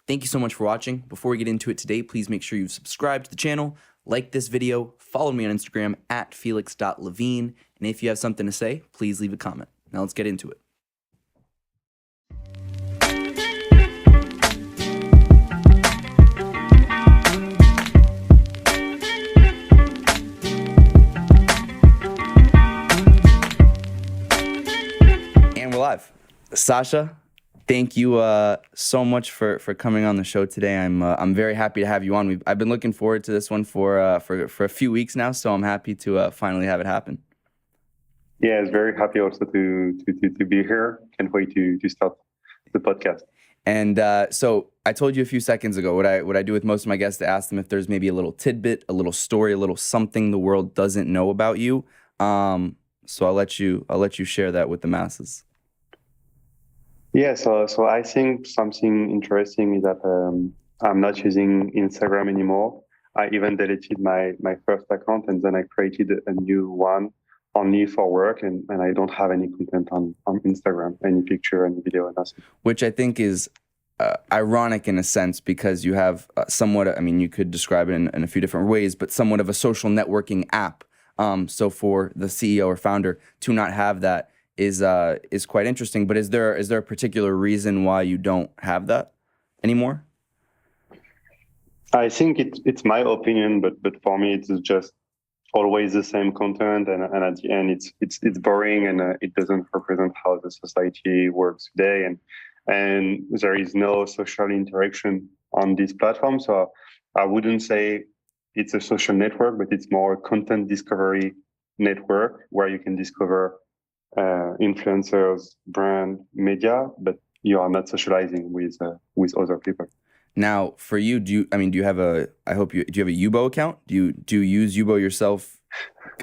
Thank you so much for watching. Before we get into it today, please make sure you've subscribed to the channel, like this video, follow me on Instagram at felix.levine, and if you have something to say, please leave a comment. Now let's get into it. And we're live. Sacha, thank you so much for coming on the show today. I'm very happy to have you on. I've been looking forward to this one for a few weeks now, so I'm happy to finally have it happen. Yeah, it's very happy also to be here. Can't wait to start the podcast. And so I told you a few seconds ago what I do with most of my guests to ask them if there's maybe a little tidbit, a little story, a little something the world doesn't know about you. So I'll let you share that with the masses. Yeah, so I think something interesting is that I'm not using Instagram anymore. I even deleted my first account and then I created a new one only for work, and I don't have any content on Instagram, any picture, any video, nothing. Which I think is ironic in a sense, because you have somewhat, I mean, you could describe it in a few different ways, but somewhat of a social networking app. So for the CEO or founder to not have that is quite interesting. But is there a particular reason why you don't have that anymore? I think it's my opinion, but for me it's just always the same content, and at the end it's boring, and it doesn't represent how the society works today, and there is no social interaction on this platform. So I wouldn't say it's a social network, but it's more a content discovery network where you can discover influencers, brand, media, but you are not socializing with other people. Now, for you, do you have a Yubo account? Do you use Yubo yourself?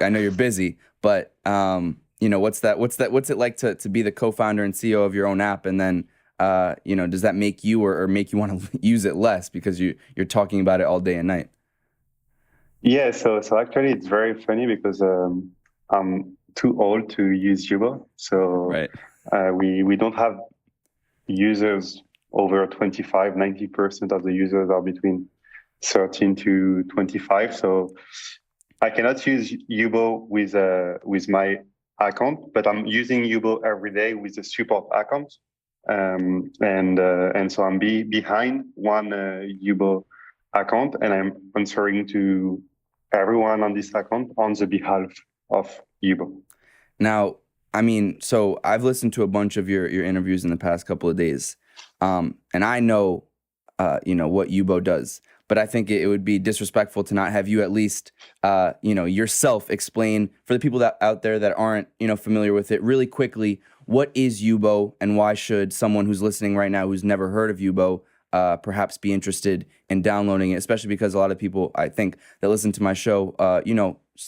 I know you're busy, but what's it like to be the co-founder and CEO of your own app? And then, does that make you or make you want to use it less because you're talking about it all day and night? Yeah, so actually it's very funny because I'm too old to use Yubo. So right. We don't have users over 25. 90% of the users are between 13 to 25. So I cannot use Yubo with my account, but I'm using Yubo every day with the support account. And so I'm behind one Yubo account, and I'm answering to everyone on this account on the behalf of Yubo. Now, I mean, so I've listened to a bunch of your interviews in the past couple of days, and I know, what Yubo does, but I think it would be disrespectful to not have you at least, yourself explain for the people out there that aren't, familiar with it really quickly. What is Yubo, and why should someone who's listening right now who's never heard of Yubo perhaps be interested in downloading it, especially because a lot of people, I think, that listen to my show,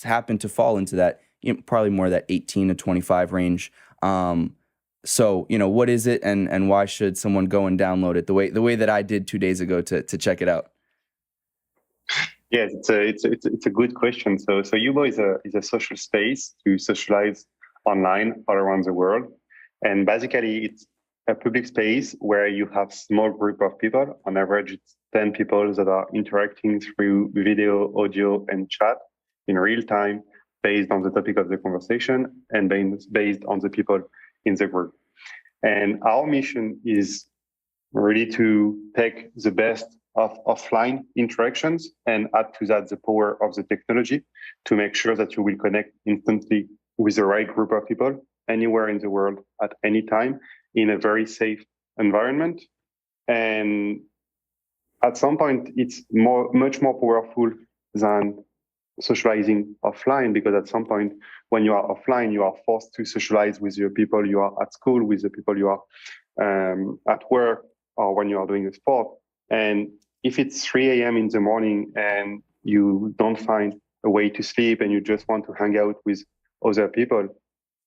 happen to fall into that, probably more that 18 to 25 range. So, what is it, and why should someone go and download it the way that I did 2 days ago to check it out? Yes, it's a good question. So Yubo is a social space to socialize online all around the world, and basically it's a public space where you have small group of people. On average, it's 10 people that are interacting through video, audio, and chat in real time, based on the topic of the conversation and based on the people in the group. And our mission is really to take the best of offline interactions and add to that the power of the technology to make sure that you will connect instantly with the right group of people anywhere in the world at any time in a very safe environment. And at some point, it's much more powerful than socializing offline, because at some point when you are offline, you are forced to socialize with your people you are at school, with the people you are at work, or when you are doing a sport. And if it's 3 a.m. in the morning and you don't find a way to sleep and you just want to hang out with other people,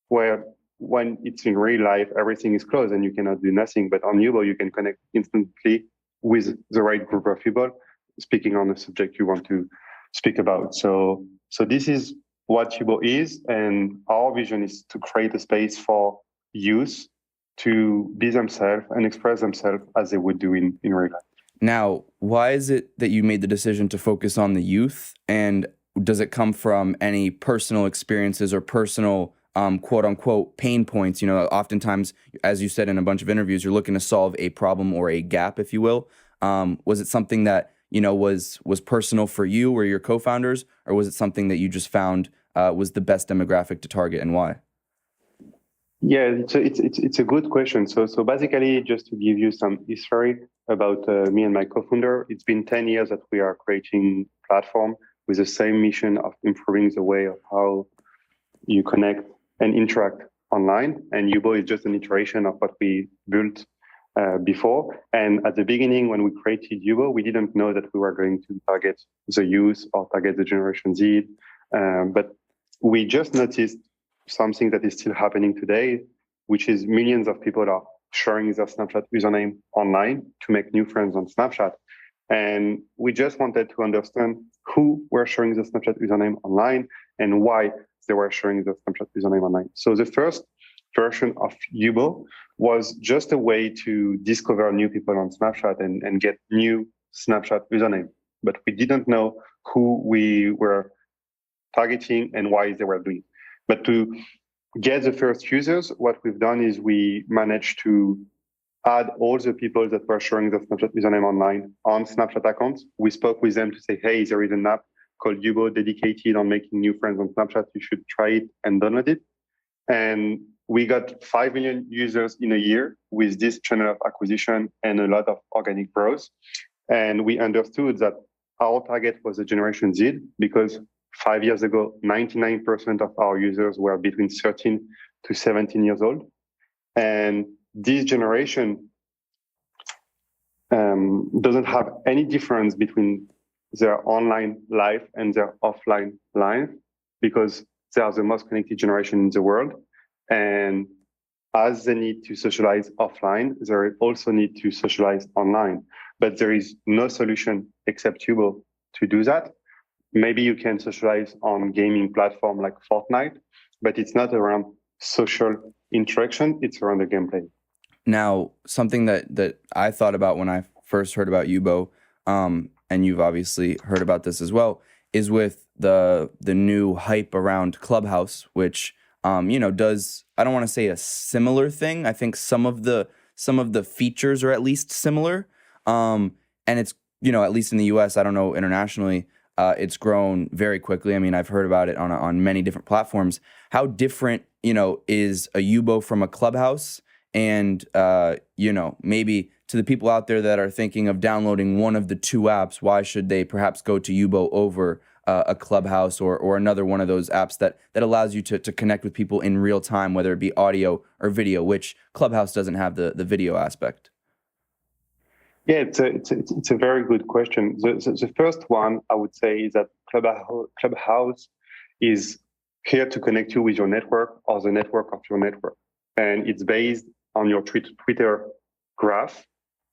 where when it's in real life, everything is closed and you cannot do nothing. But on Yubo, you can connect instantly with the right group of people, speaking on the subject you want to speak about. So this is what Yubo is, and our vision is to create a space for youth to be themselves and express themselves as they would do in real life. Now, why is it that you made the decision to focus on the youth? And does it come from any personal experiences or personal quote unquote pain points? You know, oftentimes, as you said in a bunch of interviews, you're looking to solve a problem or a gap, if you will. Was it something that, you know, was personal for you or your co-founders, or was it something that you just found was the best demographic to target, and why? Yeah, it's a good question. So basically, just to give you some history about me and my co-founder, it's been 10 years that we are creating platform with the same mission of improving the way of how you connect and interact online. And Yubo is just an iteration of what we built before. And at the beginning, when we created Yubo, we didn't know that we were going to target the youth or target the Generation Z. But we just noticed something that is still happening today, which is millions of people are sharing their Snapchat username online to make new friends on Snapchat. And we just wanted to understand who were sharing the Snapchat username online and why they were sharing the Snapchat username online. So the first version of Yubo was just a way to discover new people on Snapchat and get new Snapchat username. But we didn't know who we were targeting and why they were doing. But to get the first users, what we've done is we managed to add all the people that were sharing the Snapchat username online on Snapchat accounts. We spoke with them to say, hey, there is an app called Yubo dedicated on making new friends on Snapchat. You should try it and download it. And we got 5 million users in a year with this channel of acquisition and a lot of organic growth. And we understood that our target was the Generation Z because 5 years ago, 99% of our users were between 13 to 17 years old. And this generation doesn't have any difference between their online life and their offline life because they are the most connected generation in the world. And as they need to socialize offline, they also need to socialize online. But there is no solution except Yubo to do that. Maybe you can socialize on gaming platform like Fortnite, but it's not around social interaction. It's around the gameplay. Now, something that I thought about when I first heard about Yubo, and you've obviously heard about this as well, is with the new hype around Clubhouse, which you know, does, I don't want to say a similar thing. I think some of the features are at least similar, and it's, you know, at least in the U.S. I don't know internationally. It's grown very quickly. I mean, I've heard about it on many different platforms. How different, you know, is a Yubo from a Clubhouse? And, you know, maybe to the people out there that are thinking of downloading one of the two apps, why should they perhaps go to Yubo over a Clubhouse or another one of those apps that allows you to connect with people in real time, whether it be audio or video, which Clubhouse doesn't have the video aspect? Yeah, it's a very good question. The first one I would say is that Clubhouse is here to connect you with your network or the network of your network, and it's based on your Twitter graph,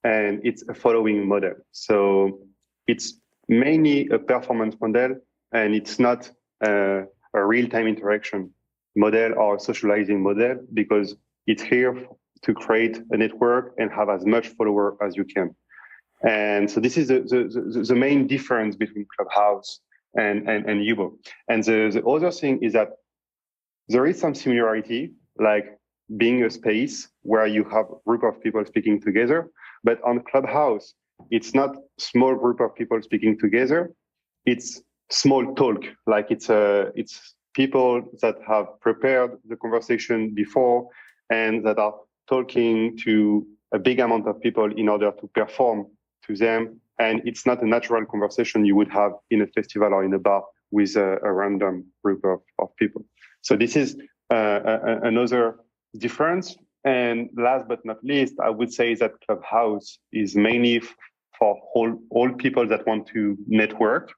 and it's a following model. So it's mainly a performance model, and it's not a real-time interaction model or a socializing model because it's here to create a network and have as much follower as you can. And so this is the main difference between Clubhouse and Yubo. And the other thing is that there is some similarity, like being a space where you have a group of people speaking together. But on Clubhouse, it's not small group of people speaking together. It's small talk, like it's people that have prepared the conversation before and that are talking to a big amount of people in order to perform to them. And it's not a natural conversation you would have in a festival or in a bar with a random group of people. So this is another difference. And last but not least, I would say that Clubhouse is mainly for all people that want to network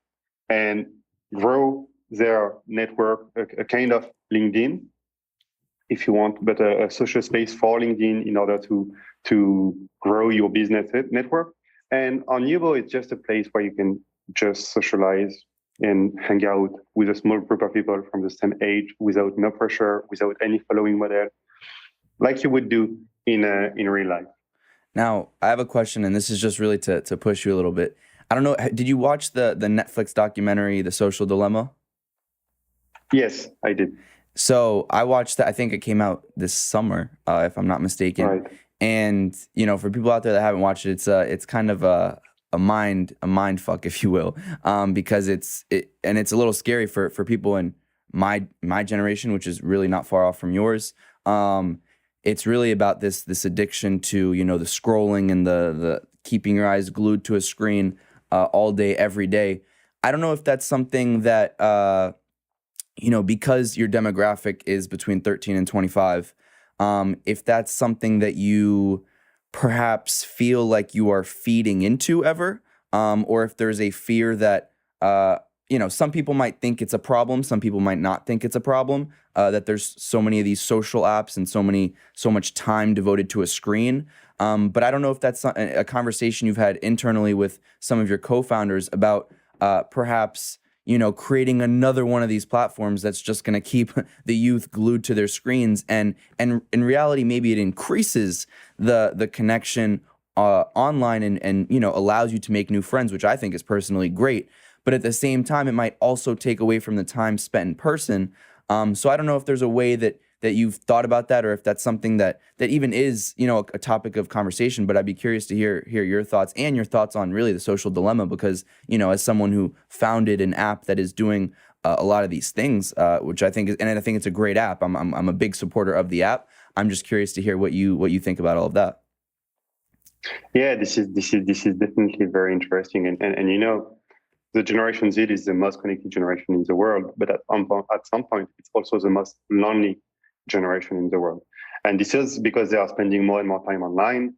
and grow their network, a kind of LinkedIn, if you want, but a social space for LinkedIn in order to grow your business network. And on Yubo, it's just a place where you can just socialize and hang out with a small group of people from the same age without no pressure, without any following model, like you would do in real life. Now, I have a question, and this is just really to push you a little bit. I don't know, did you watch the Netflix documentary, The Social Dilemma? Yes, I did. So I watched that. I think it came out this summer, if I'm not mistaken. Right. And for people out there that haven't watched it, it's kind of a mind fuck, if you will, because it's a little scary for people in my generation, which is really not far off from yours. It's really about this addiction to the scrolling and the keeping your eyes glued to a screen all day, every day. I don't know if that's something that because your demographic is between 13 and 25, if that's something that you perhaps feel like you are feeding into ever, or if there's a fear that, some people might think it's a problem, some people might not think it's a problem, that there's so many of these social apps and so much time devoted to a screen. But I don't know if that's a conversation you've had internally with some of your co-founders about perhaps creating another one of these platforms that's just going to keep the youth glued to their screens, and in reality, maybe it increases the connection online and allows you to make new friends, which I think is personally great. But at the same time, it might also take away from the time spent in person. So I don't know if there's a way that you've thought about that, or if that's something that even is a topic of conversation. But I'd be curious to hear your thoughts, and your thoughts on really the social dilemma, because as someone who founded an app that is doing a lot of these things, which I think is, and I think it's a great app. I'm a big supporter of the app. I'm just curious to hear what you think about all of that. Yeah, this is definitely very interesting, and the Generation Z is the most connected generation in the world, but at some point, it's also the most lonely generation in the world. And this is because they are spending more and more time online,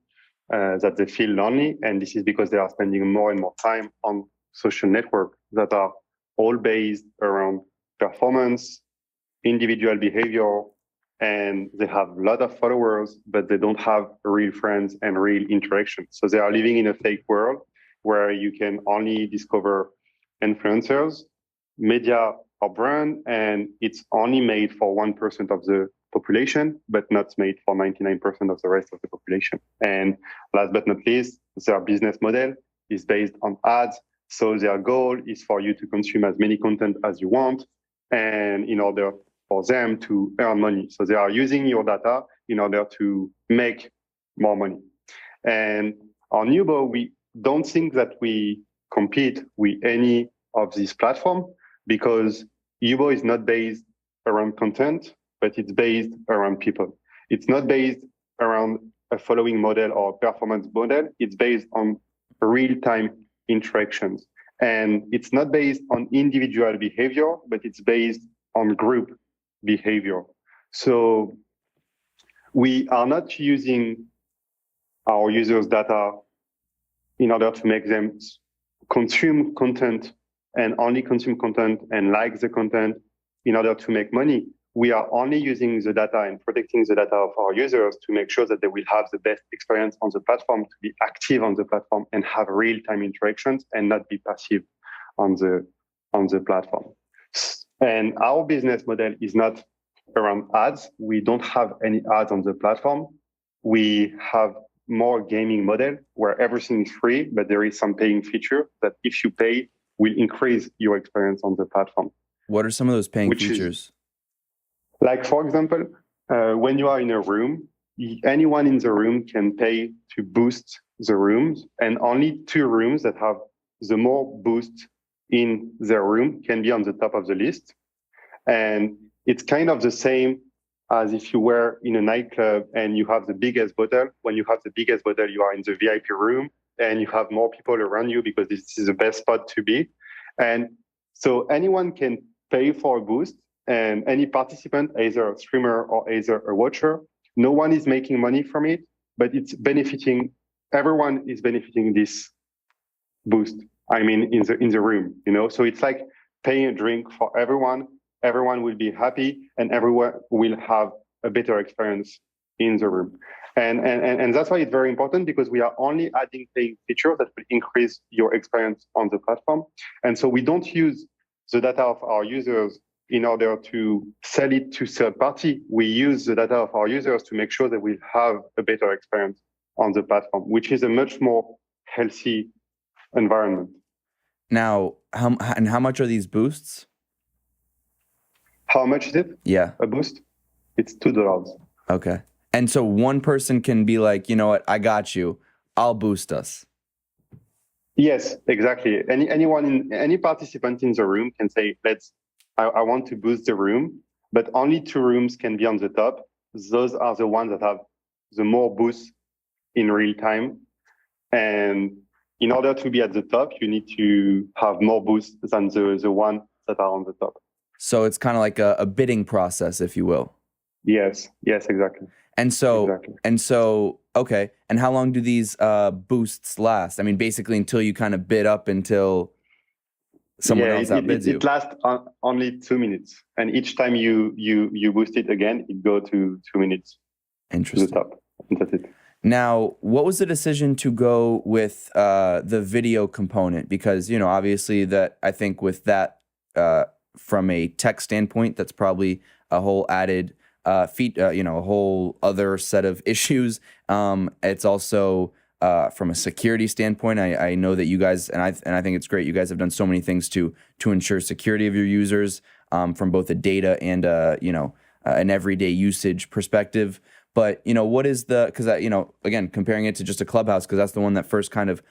that they feel lonely. And this is because they are spending more and more time on social networks that are all based around performance, individual behavior, and they have a lot of followers, but they don't have real friends and real interaction. So they are living in a fake world where you can only discover influencers, media, or brand, and it's only made for 1% of the population, but not made for 99% of the rest of the population. And last but not least, their business model is based on ads. So their goal is for you to consume as many content as you want, and in order for them to earn money. So they are using your data in order to make more money. And on Yubo, we don't think that we compete with any of these platforms, because Yubo is not based around content, but it's based around people. It's not based around a following model or performance model. It's based on real-time interactions. And it's not based on individual behavior, but it's based on group behavior. So we are not using our users' data in order to make them consume content and only consume content and like the content in order to make money. We are only using the data and protecting the data of our users to make sure that they will have the best experience on the platform, to be active on the platform and have real-time interactions and not be passive on the platform. And our business model is not around ads. We don't have any ads on the platform. We have more gaming model where everything is free, but there is some paying feature that if you pay will increase your experience on the platform. What are some of those paying features? Like, for example, when you are in a room, anyone in the room can pay to boost the rooms, and only 2 rooms that have the more boost in their room can be on the top of the list. And it's kind of the same as if you were in a nightclub and you have the biggest bottle. When you have the biggest bottle, you are in the VIP room and you have more people around you because this is the best spot to be. And so anyone can pay for a boost, and any participant, either a streamer or either a watcher, no one is making money from it, but it's benefiting, everyone is benefiting this boost. I mean, in the room, so it's like paying a drink for everyone. Everyone will be happy and everyone will have a better experience in the room. And that's why it's very important, because we are only adding paying features that will increase your experience on the platform. And so we don't use the data of our users in order to sell it to third party. We use the data of our users to make sure that we have a better experience on the platform, which is a much more healthy environment. Now, how much are these boosts? How much is it? Yeah. A boost? It's $2. Okay. And so one person can be like, you know what, I got you. I'll boost us. Yes, exactly. Any participant in the room can say, I want to boost the room, but only 2 rooms can be on the top. Those are the ones that have the more boosts in real time. And in order to be at the top, you need to have more boosts than the ones that are on the top. So it's kind of like a bidding process, if you will. Yes, exactly. And so, okay. And how long do these boosts last? I mean, basically until you kind of bid up until someone else outbids you. It lasts only 2 minutes, and each time you boost it again, it goes to 2 minutes. Interesting. To the top. And that's it. Now, what was the decision to go with the video component? Because, you know, obviously that I think with that, from a tech standpoint, that's probably a whole added a whole other set of issues. It's also from a security standpoint. I know that you guys, and I think it's great. You guys have done so many things to ensure security of your users from both a data and an everyday usage perspective. But what is because again, comparing it to just a Clubhouse, because that's the one that first kind of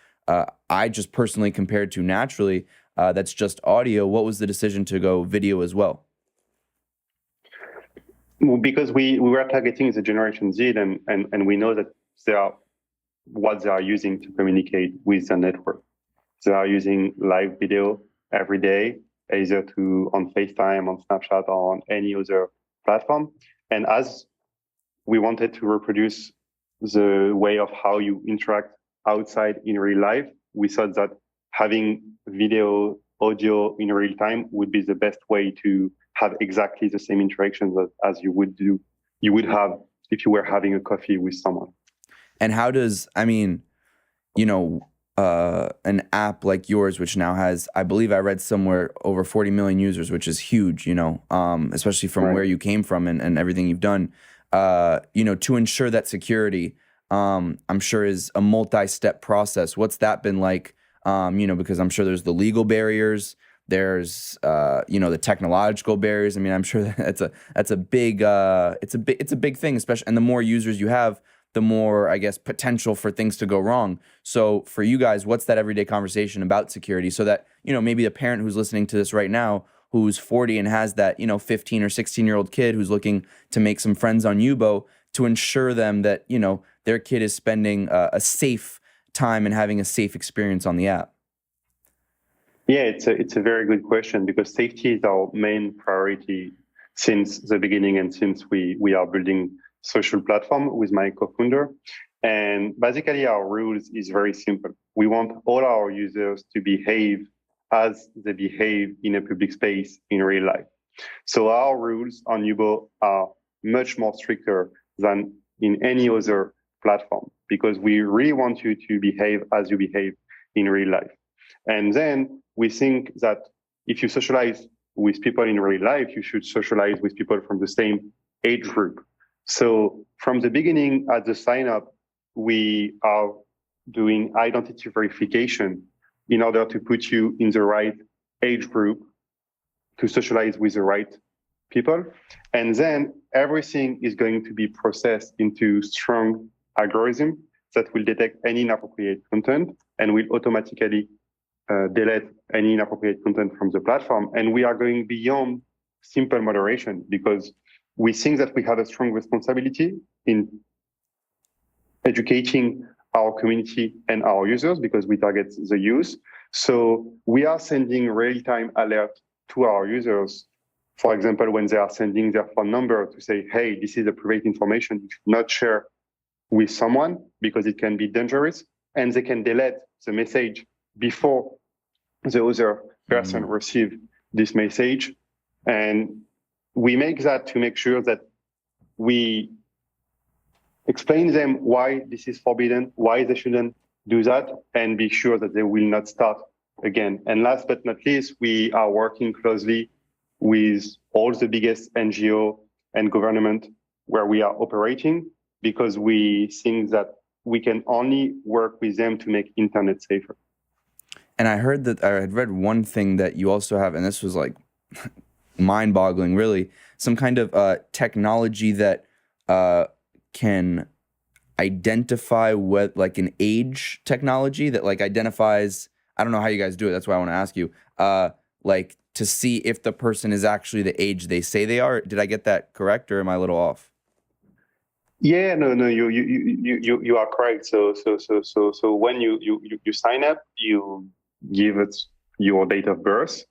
I just personally compared to naturally. That's just audio. What was the decision to go video as well? Because we were targeting the Generation Z, and we know that what they are using to communicate with the network. They are using live video every day, either on FaceTime, on Snapchat, or on any other platform. And as we wanted to reproduce the way of how you interact outside in real life, we thought that having video, audio in real time would be the best way to have exactly the same interactions as you would have if you were having a coffee with someone. And how does, an app like yours, which now has, I believe I read somewhere over 40 million users, which is huge, especially from where you came from and everything you've done, to ensure that security, I'm sure is a multi-step process. What's that been like? Because I'm sure there's the legal barriers, there's the technological barriers. I mean, I'm sure that's a big thing, especially, and the more users you have, the more, I guess, potential for things to go wrong. So for you guys, what's that everyday conversation about security so that, maybe a parent who's listening to this right now, who's 40 and has that, 15 or 16-year-old kid who's looking to make some friends on Yubo, to ensure them that, their kid is spending a safe time and having a safe experience on the app? Yeah, it's a very good question, because safety is our main priority since the beginning and since we are building social platform with my co-founder. And basically our rules is very simple. We want all our users to behave as they behave in a public space in real life. So our rules on Yubo are much more stricter than in any other platform, because we really want you to behave as you behave in real life. And then we think that if you socialize with people in real life, you should socialize with people from the same age group. So from the beginning, at the sign up, we are doing identity verification in order to put you in the right age group to socialize with the right people. And then everything is going to be processed into strong algorithm that will detect any inappropriate content and will automatically delete any inappropriate content from the platform. And we are going beyond simple moderation, because we think that we have a strong responsibility in educating our community and our users, because we target the youth. So we are sending real-time alert to our users, for example, when they are sending their phone number, to say, hey, this is a private information you should not share with someone because it can be dangerous, and they can delete the message before the other person receives this message. And we make that to make sure that we explain them why this is forbidden, why they shouldn't do that, and be sure that they will not start again. And last but not least, we are working closely with all the biggest NGO and government where we are operating, because we think that we can only work with them to make internet safer. And I heard that I had read one thing that you also have, and this was like mind-boggling, really, some kind of technology that can identify what, like an age technology that like identifies, I don't know how you guys do it, that's why I want to ask you, like to see if the person is actually the age they say they are. Did I get that correct, or am I a little off? Yeah, no, you are correct. So when you sign up, you give it your date of birth,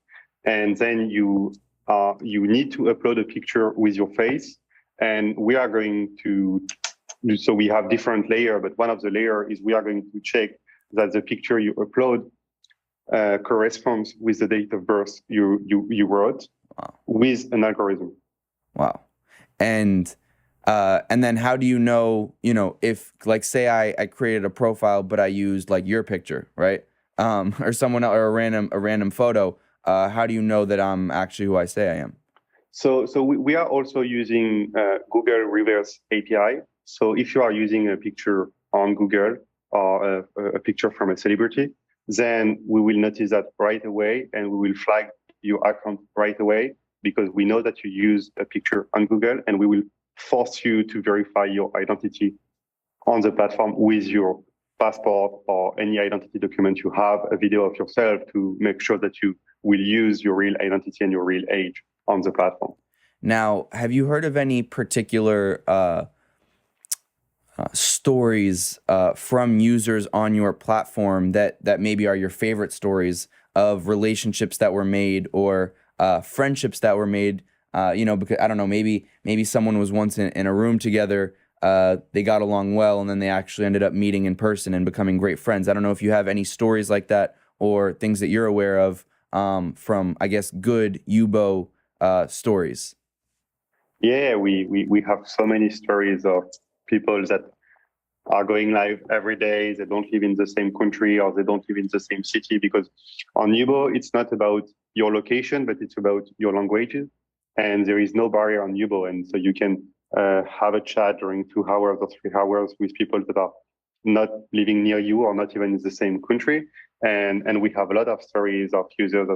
and then you need to upload a picture with your face, and we are going to. So we have different layer, but one of the layer is we are going to check that the picture you upload corresponds with the date of birth you wrote. Wow. With an algorithm. Wow. And then how do you know, if, like, say I created a profile, but I used like your picture, right? Or someone else, or a random photo. How do you know that I'm actually who I say I am? So we are also using Google Reverse API. So if you are using a picture on Google or a picture from a celebrity, then we will notice that right away, and we will flag your account right away, because we know that you use a picture on Google, and we will force you to verify your identity on the platform with your passport or any identity document you have, a video of yourself, to make sure that you will use your real identity and your real age on the platform. Now, have you heard of any particular stories from users on your platform that maybe are your favorite stories of relationships that were made, or friendships that were made? Because I don't know, maybe someone was once in a room together, they got along well, and then they actually ended up meeting in person and becoming great friends. I don't know if you have any stories like that, or things that you're aware of from, I guess, good Yubo stories. Yeah, we have so many stories of people that are going live every day. They don't live in the same country, or they don't live in the same city, because on Yubo, it's not about your location, but it's about your languages. And there is no barrier on Yubo. And so you can have a chat during 2 hours or 3 hours with people that are not living near you or not even in the same country. And we have a lot of stories of users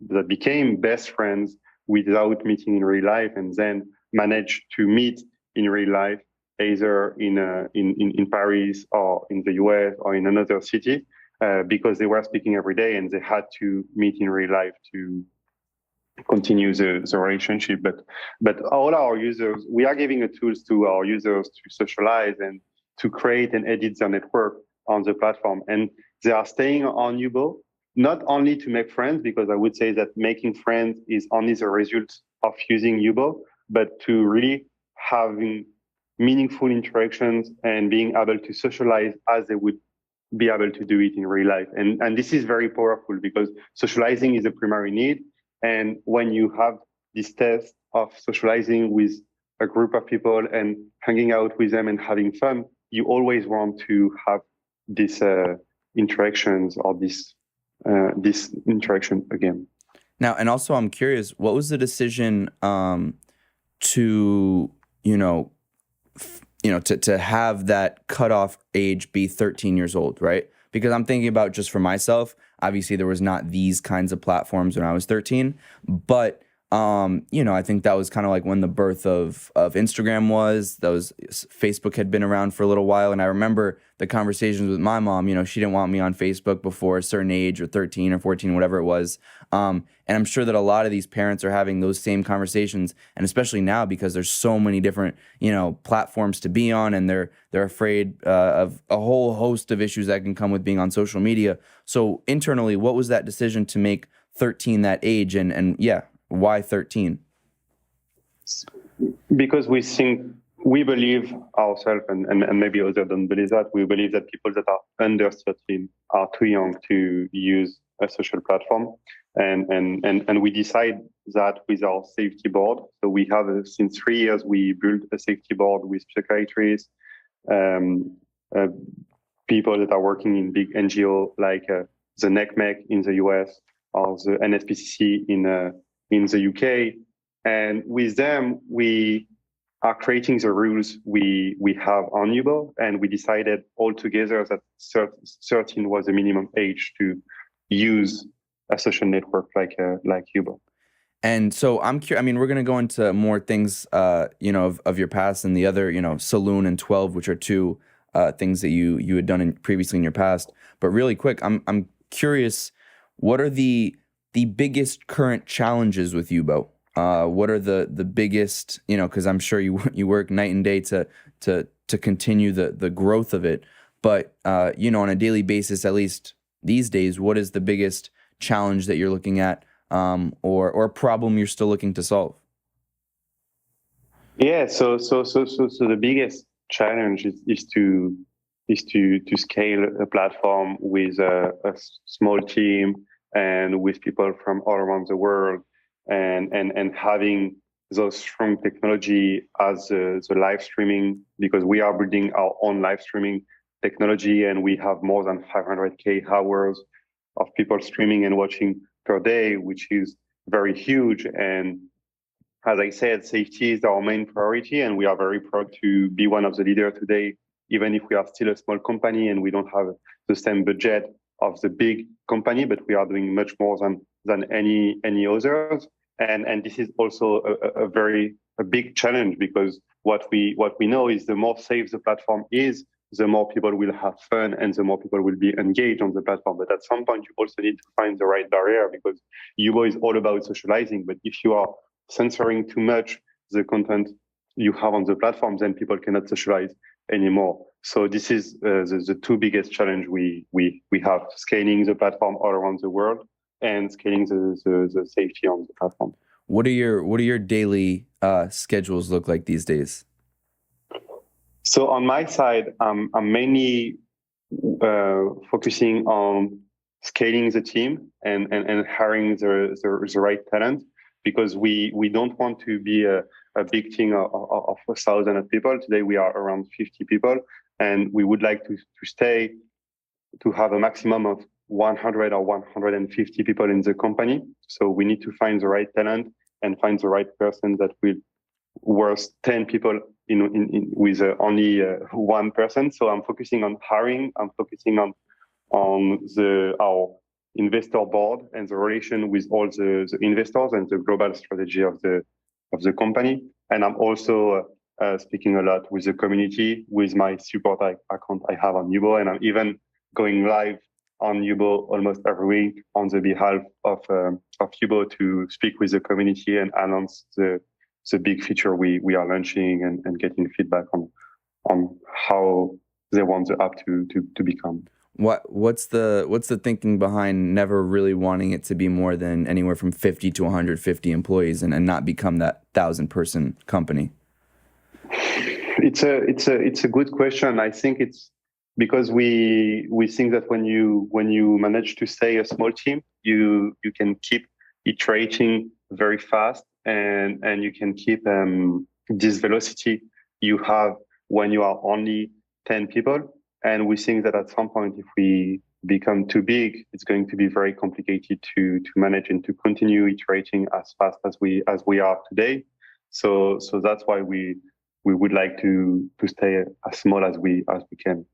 that became best friends without meeting in real life, and then managed to meet in real life, either in Paris or in the US or in another city, because they were speaking every day and they had to meet in real life to continue the relationship. But all our users, we are giving the tools to our users to socialize and to create and edit their network on the platform. And they are staying on Yubo, not only to make friends, because I would say that making friends is only the result of using Yubo, but to really having meaningful interactions and being able to socialize as they would be able to do it in real life. And this is very powerful, because socializing is a primary need. And when you have this test of socializing with a group of people and hanging out with them and having fun, you always want to have these interactions, or this interaction again. Now, and also I'm curious, what was the decision to, to have that cutoff age be 13 years old, right? Because I'm thinking about, just for myself, obviously there was not these kinds of platforms when I was 13, but I think that was kind of like when the birth of Instagram was. Facebook had been around for a little while, and I remember the conversations with my mom. She didn't want me on Facebook before a certain age, or 13 or 14, whatever it was. And I'm sure that a lot of these parents are having those same conversations, and especially now, because there's so many different platforms to be on, and they're afraid of a whole host of issues that can come with being on social media. So internally, what was that decision to make 13 that age, and why 13? Because we believe ourselves, and maybe others don't believe that. We believe that people that are under 13 are too young to use a social platform. And we decide that with our safety board. So we have, since 3 years, we built a safety board with psychiatrists, people that are working in big NGO like the NECMEC in the US, or the NSPCC in the UK. And with them, we are creating the rules we have on Yubo, and we decided all together that 13 was the minimum age to use a social network like Yubo. And so I'm curious. I mean, we're going to go into more things, of your past and the other, Saloon and 12, which are two things that you had done previously in your past. But really quick, I'm curious, what are the biggest current challenges with Yubo? What are the biggest, because I'm sure you work night and day to continue the growth of it. But on a daily basis, at least these days, what is the biggest challenge that you're looking at? Or a problem you're still looking to solve? Yeah, so the biggest challenge is to scale a platform with a small team and with people from all around the world, and having those strong technology as the live streaming, because we are building our own live streaming technology, and we have more than 500K hours of people streaming and watching per day, which is very huge. And as I said, safety is our main priority, and we are very proud to be one of the leaders today, even if we are still a small company and we don't have the same budget of the big company, but we are doing much more than any others. And this is also a big challenge, because what we know is the more safe the platform is, the more people will have fun and the more people will be engaged on the platform. But at some point, you also need to find the right barrier, because Yubo is all about socializing. But if you are censoring too much the content you have on the platform, then people cannot socialize anymore. So this is the two biggest challenge we have: scaling the platform all around the world and scaling the safety on the platform. What do your daily schedules look like these days? So on my side, I'm mainly focusing on scaling the team and hiring the right talent, because we don't want to be a big team of 1,000 of people. Today we are around 50 people, and we would like to have a maximum of 100 or 150 people in the company. So we need to find the right talent and find the right person that will worth 10 people with only one person. So I'm focusing on hiring. I'm focusing on our investor board and the relation with all the investors and the global strategy of the company. And I'm also speaking a lot with the community, with my support account I have on Yubo, and I'm even going live on Yubo almost every week on the behalf of Yubo to speak with the community and announce the big feature we are launching, and getting feedback on how they want the app to become. What's the thinking behind never really wanting it to be more than anywhere from 50 to 150 employees and not become that 1,000-person company? It's a good question. I think it's because we think that when you manage to stay a small team, you can keep iterating very fast, and you can keep this velocity you have when you are only 10 people. And we think that at some point, if we become too big, it's going to be very complicated to manage and to continue iterating as fast as we are today. So that's why we would like to stay as small as we can.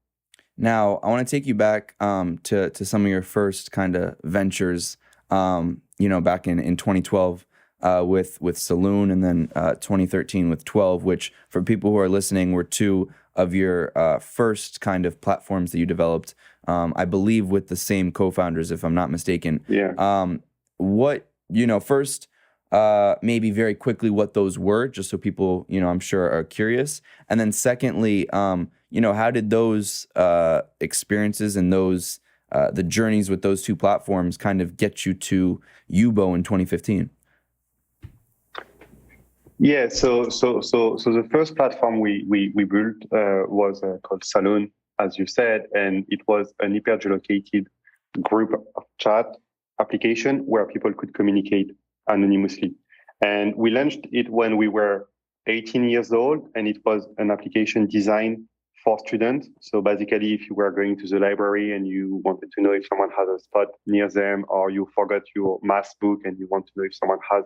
Now, I want to take you back to some of your first kind of ventures, back in 2012 with Saloon, and then 2013 with 12, which for people who are listening were two of your first kind of platforms that you developed, I believe with the same co-founders, if I'm not mistaken. Yeah. First, maybe very quickly what those were, just so people, I'm sure are curious. And then secondly, how did those experiences and those the journeys with those two platforms kind of get you to Yubo in 2015? Yeah, so the first platform we built was called Saloon, as you said, and it was an hyper-geolocated group of chat application where people could communicate anonymously. And we launched it when we were 18 years old, and it was an application designed for students. So basically, if you were going to the library and you wanted to know if someone has a spot near them, or you forgot your math book and you want to know if someone has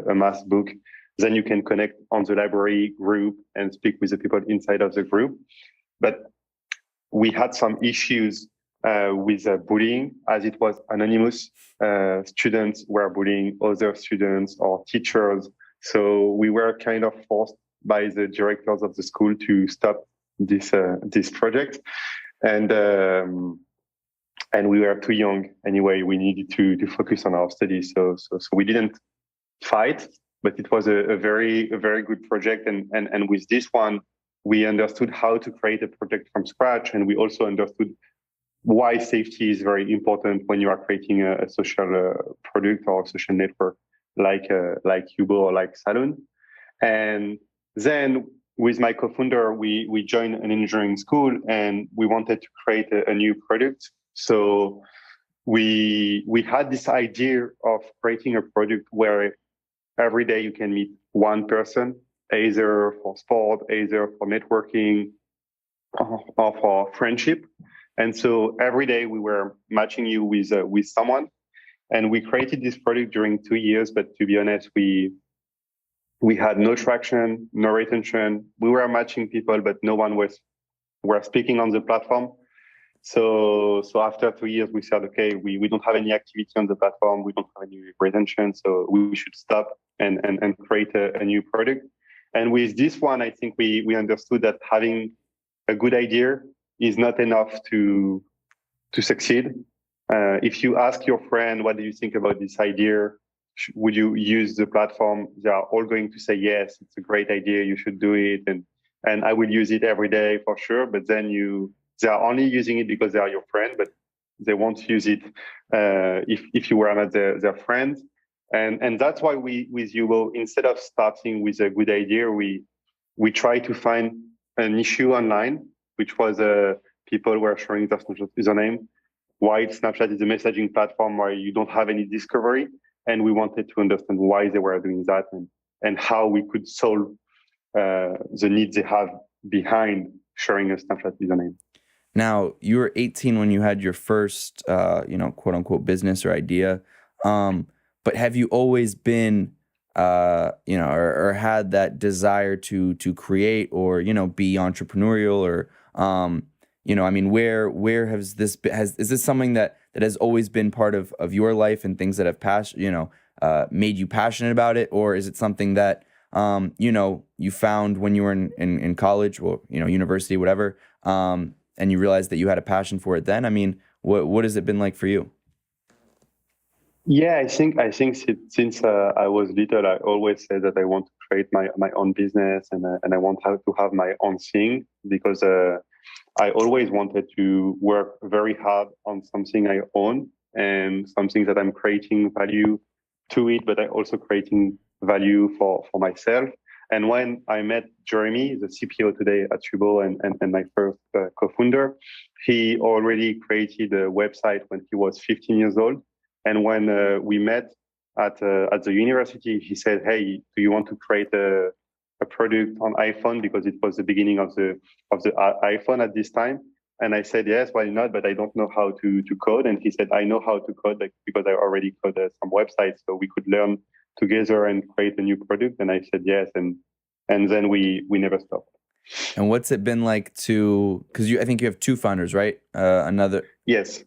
a math book, then you can connect on the library group and speak with the people inside of the group. But we had some issues with bullying, as it was anonymous. Students were bullying other students or teachers. So we were kind of forced by the directors of the school to stop this project. And we were too young anyway. We needed to focus on our studies. So we didn't fight, but it was a very good project. And with this one, we understood how to create a project from scratch. And we also understood why safety is very important when you are creating a social product or a social network like Yubo or like Salon. And then with my co-founder, we joined an engineering school and we wanted to create a new product. So we had this idea of creating a product where every day you can meet one person, either for sport, either for networking, or for friendship. And so every day we were matching you with someone. And we created this product during 2 years, but to be honest, we had no traction, no retention. We were matching people, but no one were speaking on the platform. So after 2 years, we said, okay, we don't have any activity on the platform. We don't have any retention. So we should stop and create a new product. And with this one, I think we understood that having a good idea is not enough to succeed. If you ask your friend, what do you think about this idea? Would you use the platform? They are all going to say, yes, it's a great idea. You should do it. And I will use it every day for sure. But then they are only using it because they are your friend, but they won't use it if you were not their friend. And that's why with Yubo, instead of starting with a good idea, we try to find an issue online, which was people were sharing their Snapchat username. While Snapchat is a messaging platform where you don't have any discovery. And we wanted to understand why they were doing that and how we could solve the needs they have behind sharing a Snapchat username. Now, you were 18 when you had your first, quote unquote, business or idea. But have you always been, or had that desire to create or, be entrepreneurial or, where has this been, is this something that has always been part of your life and things that have made you passionate about it? Or is it something that, you found when you were in college or, university, whatever, and you realized that you had a passion for it then? I mean, what has it been like for you? Yeah, I think since I was little, I always said that I want to create my own business and I want to have my own thing because I always wanted to work very hard on something I own and something that I'm creating value to it, but I also creating value for myself. And when I met Jeremy, the CPO today at Yubo and my first co-founder, he already created a website when he was 15 years old. And when we met at the university, he said, "Hey, do you want to create a product on iPhone?" Because it was the beginning of the iPhone at this time. And I said, "Yes, why not? But I don't know how to code." And he said, "I know how to code because I already coded some websites, so we could learn together and create a new product." And I said yes, and then we never stopped. And what's it been like to? Because I think you have two founders, right? Another. Yes.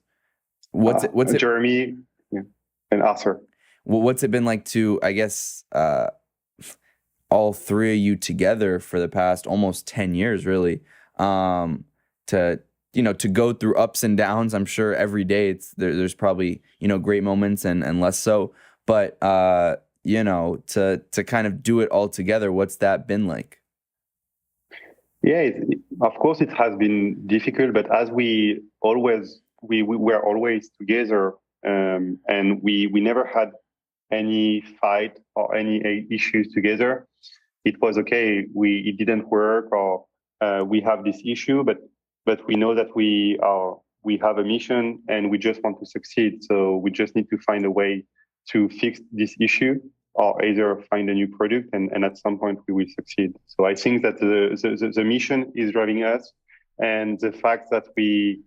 What's it? Jeremy, yeah, and Arthur. Well, what's it been like to? I guess all three of you together for the past almost 10 years, really. To go through ups and downs. I'm sure every day there's probably great moments and less so. But to kind of do it all together, what's that been like? Yeah, of course it has been difficult, but as we were always together, and we never had any fight or any issues together. It was okay. It didn't work, or we have this issue, but we know that we have a mission and we just want to succeed. So we just need to find a way to fix this issue, or either find a new product, and at some point we will succeed. So I think that the mission is driving us, and the fact that we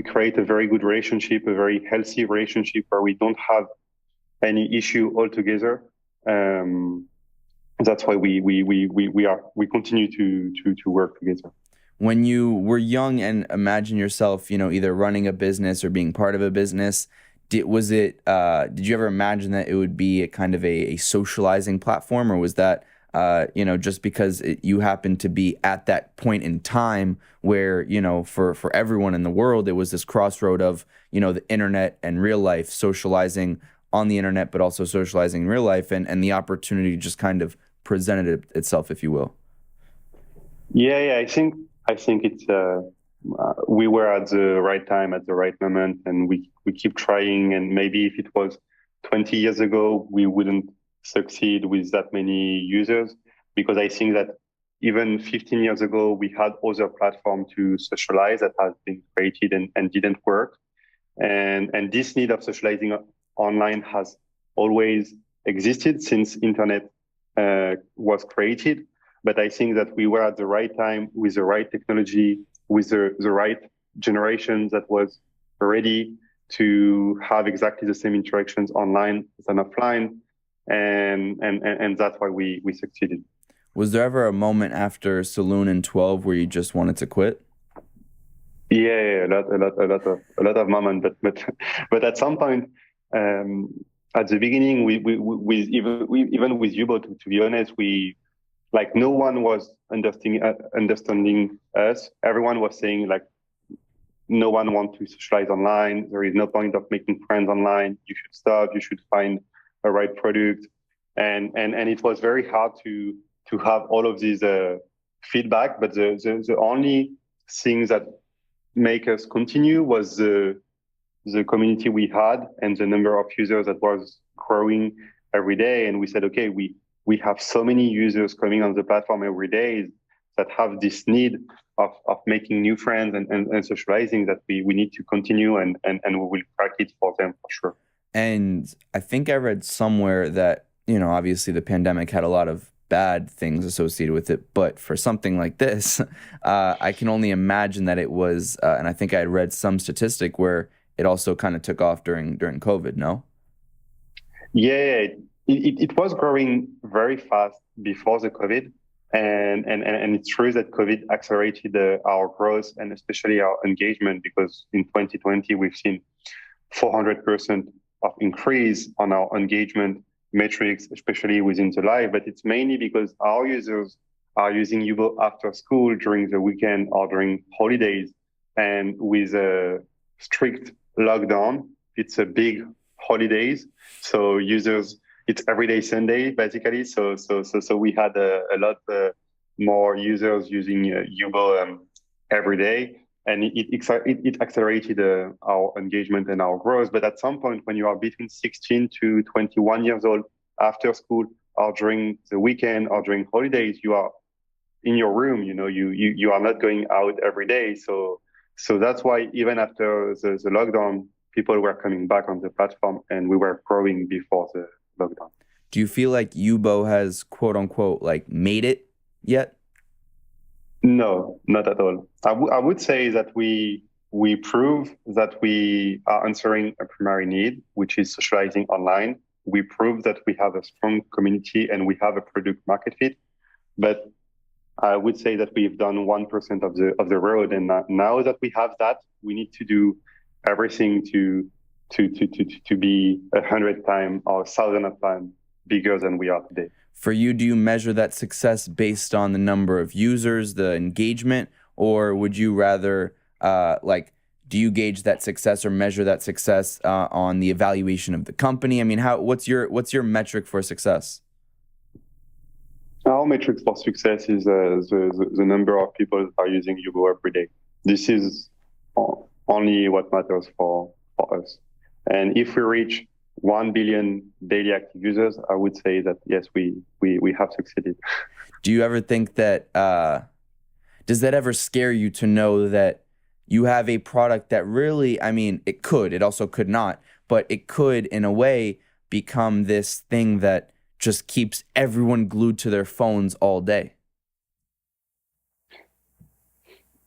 create a very good relationship, a very healthy relationship where we don't have any issue altogether, that's why we continue to work together. When you were young and imagine yourself, either running a business or being part of a business, did you ever imagine that it would be a kind of a socializing platform, or was that, just because you happened to be at that point in time where, for everyone in the world, it was this crossroad of, the internet and real life, socializing on the internet, but also socializing in real life, and the opportunity just kind of presented itself, if you will. Yeah, I think it's we were at the right time at the right moment, and we keep trying. And maybe if it was 20 years ago, we wouldn't succeed with that many users, because I think that even 15 years ago, we had other platforms to socialize that has been created and didn't work. And this need of socializing online has always existed since internet was created. But I think that we were at the right time with the right technology, with the right generation that was ready to have exactly the same interactions online than offline. And that's why we succeeded. Was there ever a moment after Saloon in 12 where you just wanted to quit? Yeah, a lot of moments, but at some point, at the beginning, even with Yubo, to be honest, like no one was understanding us. Everyone was saying like, no one wants to socialize online. There is no point of making friends online. You should stop. You should find a right product, and it was very hard to have all of these feedback. But the only thing that make us continue was the community we had and the number of users that was growing every day. And we said, okay, we have so many users coming on the platform every day that have this need of making new friends and socializing, that we need to continue, and we will crack it for them for sure. And I think I read somewhere that, obviously the pandemic had a lot of bad things associated with it, but for something like this, I can only imagine that it was, and I think I had read some statistic where it also kind of took off during COVID, no? Yeah, it was growing very fast before the COVID, and it's true that COVID accelerated our growth and especially our engagement, because in 2020 we've seen 400% of increase on our engagement metrics, especially within the live. But it's mainly because our users are using Yubo after school, during the weekend, or during holidays, and with a strict lockdown, it's a big holidays. So users, it's everyday Sunday basically. So we had a lot more users using Yubo every day, and it accelerated our engagement and our growth. But at some point, when you are between 16 to 21 years old, after school or during the weekend or during holidays, you are in your room. You are not going out every day. So that's why even after the lockdown, people were coming back on the platform, and we were growing before the lockdown. Do you feel like Yubo has, quote unquote, like made it yet? No, not at all. I would say that we prove that we are answering a primary need, which is socializing online. We prove that we have a strong community and we have a product market fit. But I would say that we've done 1% of the road, and now that we have that, we need to do everything to be 100 times or 1,000 times bigger than we are today. For you, do you measure that success based on the number of users, the engagement, or would you rather do you gauge that success or measure that success on the evaluation of the company? I mean, what's your metric for success? Our metrics for success is the number of people that are using Yubo every day. This is only what matters for us. And if we reach 1 billion daily active users, I would say that yes, we have succeeded. Do you ever think that, does that ever scare you to know that you have a product that really, I mean, it also could not, but it could in a way become this thing that just keeps everyone glued to their phones all day?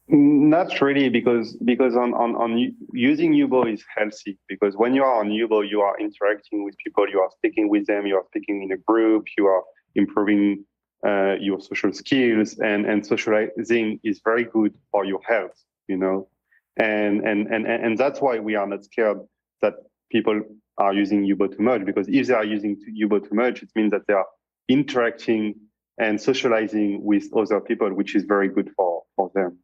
Not really, because on using Yubo is healthy, because when you are on Yubo, you are interacting with people, you are speaking with them, you are speaking in a group, you are improving your social skills, and socializing is very good for your health, and that's why we are not scared that people are using Yubo too much, because if they are using Yubo too much, it means that they are interacting and socializing with other people, which is very good for them.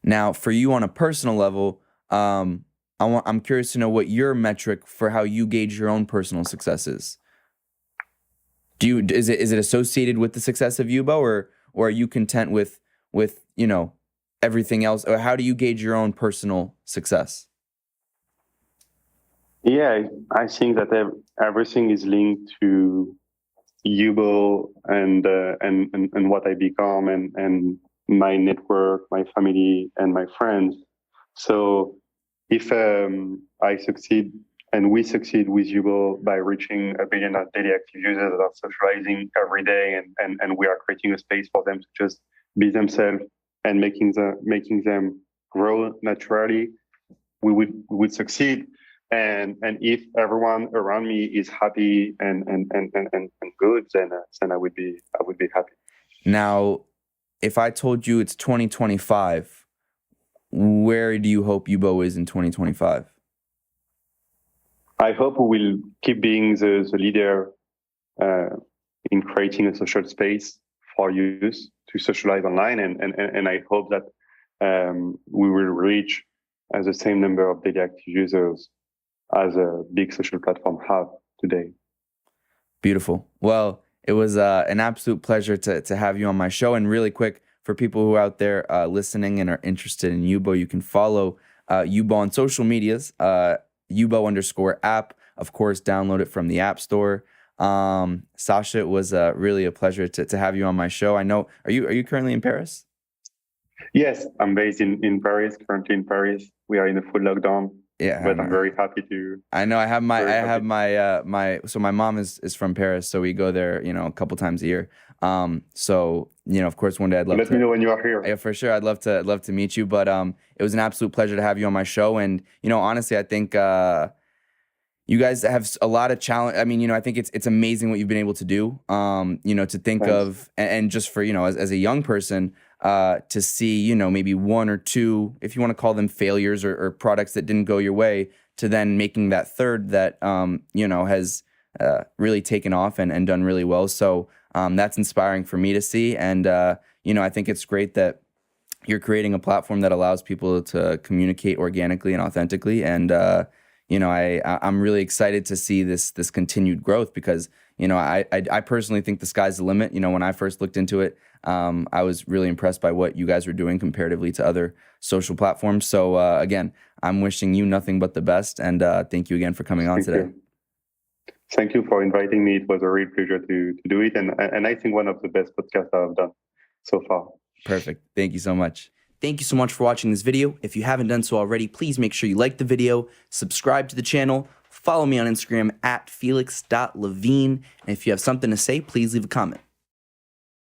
Now, for you on a personal level, I'm curious to know what your metric for how you gauge your own personal success is. Is it associated with the success of Yubo, or are you content with everything else, or how do you gauge your own personal success? Yeah, I think that everything is linked to Yubo and what I become, and my network, my family, and my friends. So if I succeed and we succeed with Yubo by reaching 1 billion daily active users that are socializing every day, and we are creating a space for them to just be themselves and making them grow naturally, we would succeed. And if everyone around me is happy and good, then I would be happy. Now, if I told you it's 2025, where do you hope Yubo is in 2025? I hope we will keep being the leader in creating a social space for youth to socialize online, and I hope that we will reach the same number of daily active users as a big social platform have today. Beautiful. Well, it was an absolute pleasure to have you on my show. And really quick, for people who are out there listening and are interested in Yubo, you can follow Yubo on social medias, Yubo_app. Of course, download it from the App Store. Sacha, it was really a pleasure to have you on my show. I know, are you currently in Paris? Yes, I'm based in Paris, currently in Paris. We are in a full lockdown. Yeah, but I'm very happy to. I know. So my mom is from Paris, so we go there, a couple times a year. So of course, one day I'd love to let me know when you are here. Yeah, for sure. I'd love to meet you. But it was an absolute pleasure to have you on my show. And honestly, I think you guys have a lot of challenge. I mean, I think it's amazing what you've been able to do. To think Thanks. of, and just for as a young person, to see maybe one or two, if you want to call them failures or products that didn't go your way, to then making that third that has really taken off and done really well. So that's inspiring for me to see. And I think it's great that you're creating a platform that allows people to communicate organically and authentically. And I'm really excited to see this continued growth, because I personally think the sky's the limit. When I first looked into it, I was really impressed by what you guys were doing comparatively to other social platforms. So again, I'm wishing you nothing but the best, and thank you again for coming on today. Thank you for inviting me. It was a real pleasure to do it, and I think one of the best podcasts I've done so far. Perfect. Thank you so much. Thank you so much for watching this video. If you haven't done so already, please make sure you like the video, subscribe to the channel, follow me on Instagram @Felix.Levine, and if you have something to say, please leave a comment.